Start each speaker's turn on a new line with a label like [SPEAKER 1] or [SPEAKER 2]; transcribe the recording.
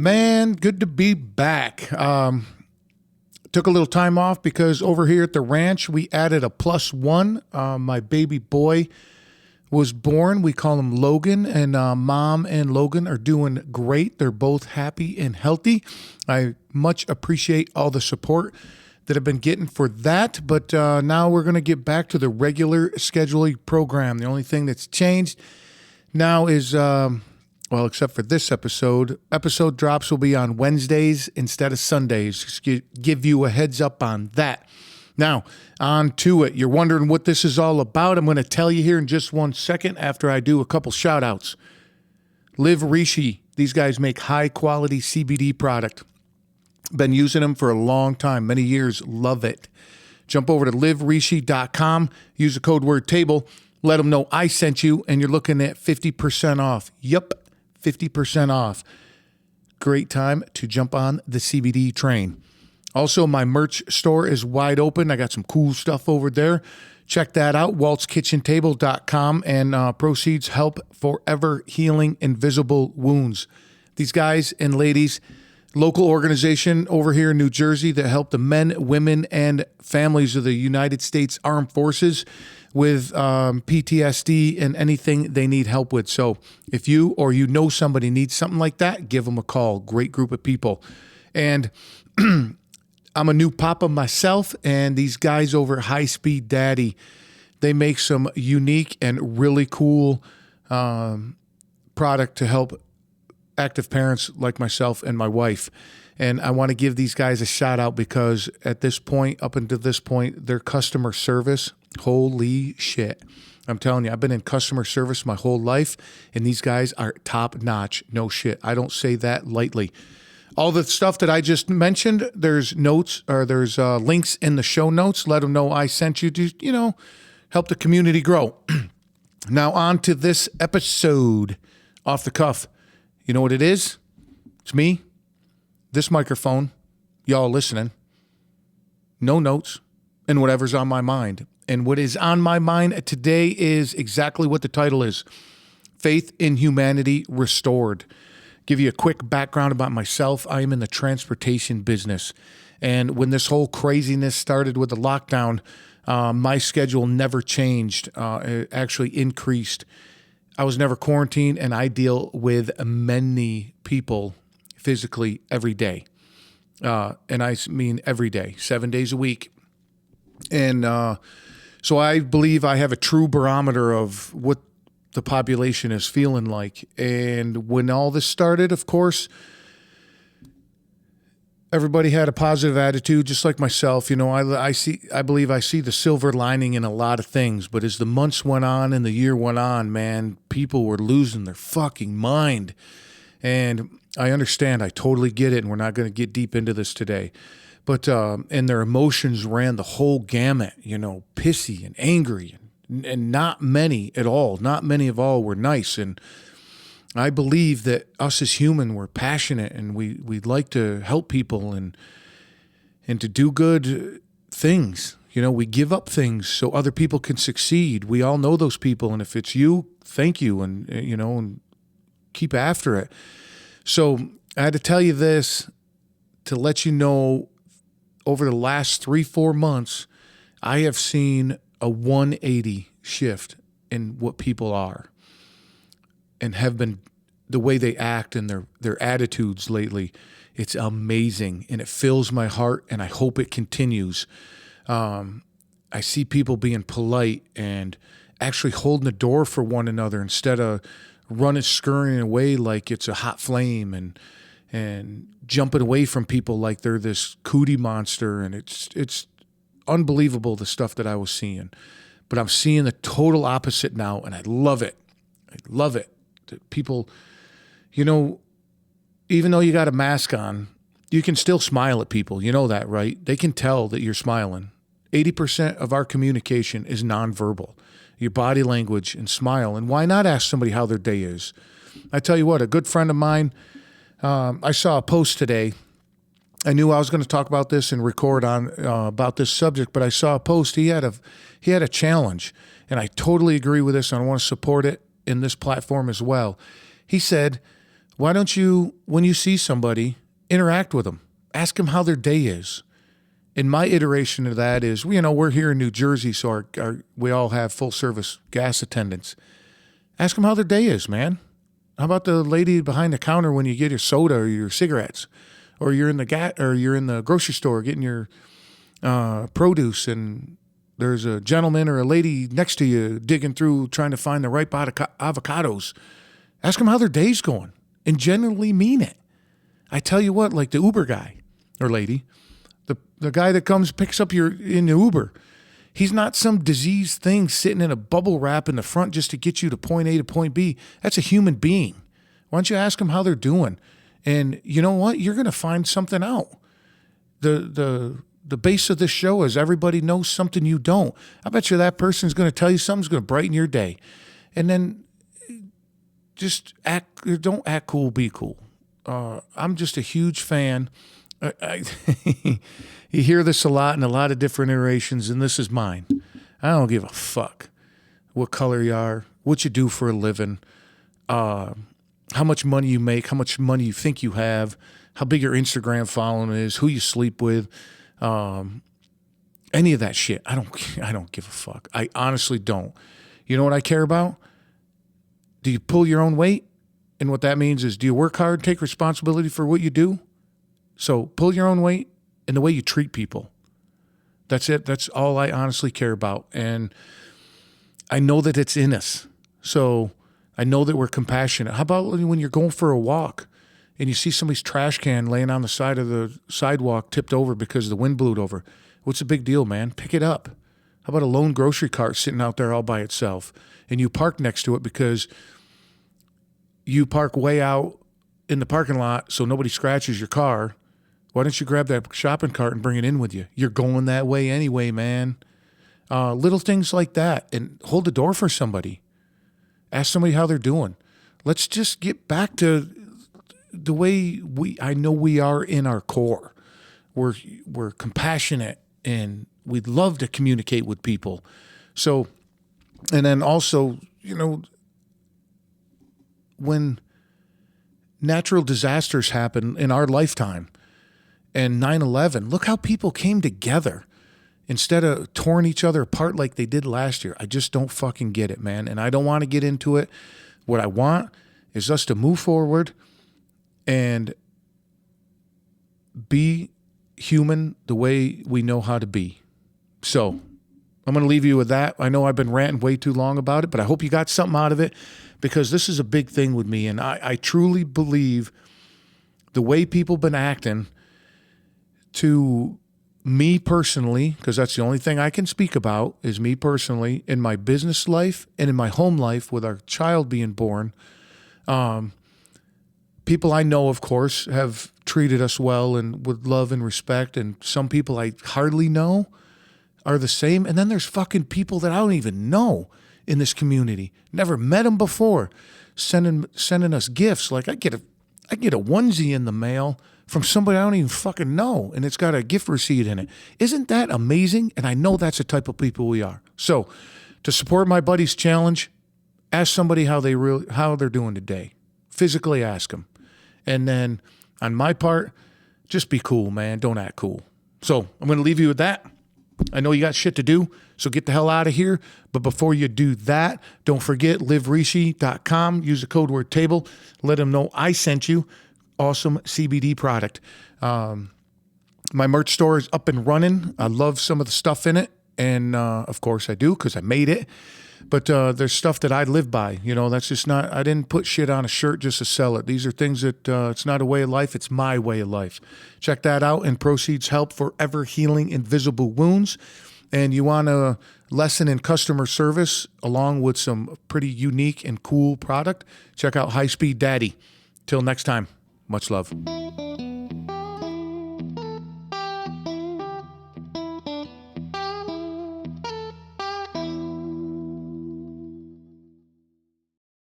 [SPEAKER 1] Man, good to be back. Took a little time off because over here at the ranch, we added a +1. My baby boy was born. We call him Logan, and Mom and Logan are doing great. They're both happy and healthy. I much appreciate all the support that I've been getting for that. But now we're going to get back to the regular scheduling program. The only thing that's changed now is... well, except for this episode drops will be on Wednesdays instead of Sundays. Just give you a heads up on that. Now, on to it. You're wondering what this is all about. I'm going to tell you here in just 1 second after I do a couple shout outs. Live Rishi. These guys make high quality CBD product. Been using them for a long time, many years. Love it. Jump over to liverishi.com. Use the code word table. Let them know I sent you, and you're looking at 50% off. Yep. 50% off. Great time to jump on the CBD train. Also, my merch store is wide open. I got some cool stuff over there. Check that out, waltzkitchentable.com, and proceeds help forever healing invisible wounds. These guys and ladies, local organization over here in New Jersey that help the men, women, and families of the United States Armed Forces with PTSD and anything they need help with. So if you or you know somebody needs something like that, give them a call. Great group of people. And I'm a new papa myself, and these guys over at High Speed Daddy, they make some unique and really cool product to help active parents like myself and my wife. And I want to give these guys a shout out because at this point, up until this point, their customer service, holy shit. I'm telling you, I've been in customer service my whole life, and these guys are top notch. No shit. I don't say that lightly. All the stuff that I just mentioned, there's notes or there's links in the show notes. Let them know I sent you to, help the community grow. Now on to this episode. Off the cuff. You know what it is? It's me, this microphone, y'all listening, no notes, and whatever's on my mind. And what is on my mind today is exactly what the title is, Faith in Humanity Restored. Give you a quick background about myself. I am in the transportation business. And when this whole craziness started with the lockdown, my schedule never changed. It actually increased. I was never quarantined, and I deal with many people physically every day. And I mean every day, 7 days a week. And so I believe I have a true barometer of what the population is feeling like. And when all this started, of course, everybody had a positive attitude, just like myself. I believe I see the silver lining in a lot of things. But as the months went on and the year went on, man, people were losing their fucking mind. And I understand. I totally get it. And we're not going to get deep into this today. But, and their emotions ran the whole gamut, pissy and angry and not many at all. Not many of all were nice. And I believe that us as human, we're passionate and we like to help people and to do good things. We give up things so other people can succeed. We all know those people. And if it's you, thank you. And, and keep after it. So I had to tell you this to let you know over the last 3-4 months, I have seen a 180 shift in what people are and have been the way they act and their attitudes lately. It's amazing, and it fills my heart, and I hope it continues. I see people being polite and actually holding the door for one another instead of scurrying away like it's a hot flame and jumping away from people like they're this cootie monster. And it's unbelievable, the stuff that I was seeing. But I'm seeing the total opposite now, and I love it. I love it. People, even though you got a mask on, you can still smile at people. You know that, right? They can tell that you're smiling. 80% of our communication is nonverbal. Your body language and smile. And why not ask somebody how their day is? I tell you what, a good friend of mine, I saw a post today. I knew I was going to talk about this and record on about this subject, but I saw a post. He had a challenge, and I totally agree with this, and I want to support it in this platform as well. He said, Why don't you, when you see somebody, interact with them? Ask them how their day is. And my iteration of that is, we're here in New Jersey, so we all have full service gas attendants. Ask them how their day is, man. How about the lady behind the counter when you get your soda or your cigarettes, or you're in the grocery store getting your produce, and there's a gentleman or a lady next to you digging through trying to find the right avocados. Ask them how their day's going and genuinely mean it. I tell you what, like the Uber guy or lady, the guy that comes picks up in the Uber, he's not some diseased thing sitting in a bubble wrap in the front just to get you to point A to point B. That's a human being. Why don't you ask them how they're doing? And you know what? You're going to find something out. The base of this show is everybody knows something you don't. I bet you that person's going to tell you something's going to brighten your day. And then just don't act cool, be cool. I'm just a huge fan. You hear this a lot in a lot of different iterations, and this is mine. I don't give a fuck what color you are, what you do for a living, how much money you make, how much money you think you have, how big your Instagram following is, who you sleep with, any of that shit. I don't give a fuck. I honestly don't. You know what I care about? Do you pull your own weight? And what that means is, do you work hard, take responsibility for what you do? So pull your own weight and the way you treat people. That's it. That's all I honestly care about. And I know that it's in us. So I know that we're compassionate. How about when you're going for a walk and you see somebody's trash can laying on the side of the sidewalk tipped over because the wind blew it over? What's the big deal, man? Pick it up. How about a lone grocery cart sitting out there all by itself and you park next to it because you park way out in the parking lot so nobody scratches your car? Why don't you grab that shopping cart and bring it in with you? You're going that way anyway, man. Little things like that. And hold the door for somebody. Ask somebody how they're doing. Let's just get back to the way I know we are in our core. We're compassionate and we'd love to communicate with people. So, and then also, when natural disasters happen in our lifetime, and 9/11, look how people came together instead of torn each other apart like they did last year. I just don't fucking get it, man. And I don't want to get into it. What I want is us to move forward and be human the way we know how to be. So I'm going to leave you with that. I know I've been ranting way too long about it, but I hope you got something out of it, because this is a big thing with me. And I truly believe the way people been acting to me personally, because that's the only thing I can speak about, is me personally in my business life and in my home life with our child being born. People I know, of course, have treated us well and with love and respect. And some people I hardly know are the same. And then there's fucking people that I don't even know in this community. Never met them before. Sending us gifts. Like I get a onesie in the mail from somebody I don't even fucking know, and it's got a gift receipt in it. Isn't that amazing? And I know that's the type of people we are. So, to support my buddy's challenge, ask somebody how they're doing today. Physically ask them. And then, on my part, just be cool, man. Don't act cool. So, I'm going to leave you with that. I know you got shit to do, so get the hell out of here. But before you do that, don't forget, liverishi.com. Use the code word TABLE. Let them know I sent you. Awesome CBD product. My merch store is up and running. I love some of the stuff in it. And of course I do, because I made it. But there's stuff that I live by. That's just not, I didn't put shit on a shirt just to sell it. These are things that it's not a way of life. It's my way of life. Check that out. And proceeds help forever healing invisible wounds. And you want a lesson in customer service along with some pretty unique and cool product, check out High Speed Daddy. Till next time. Much love.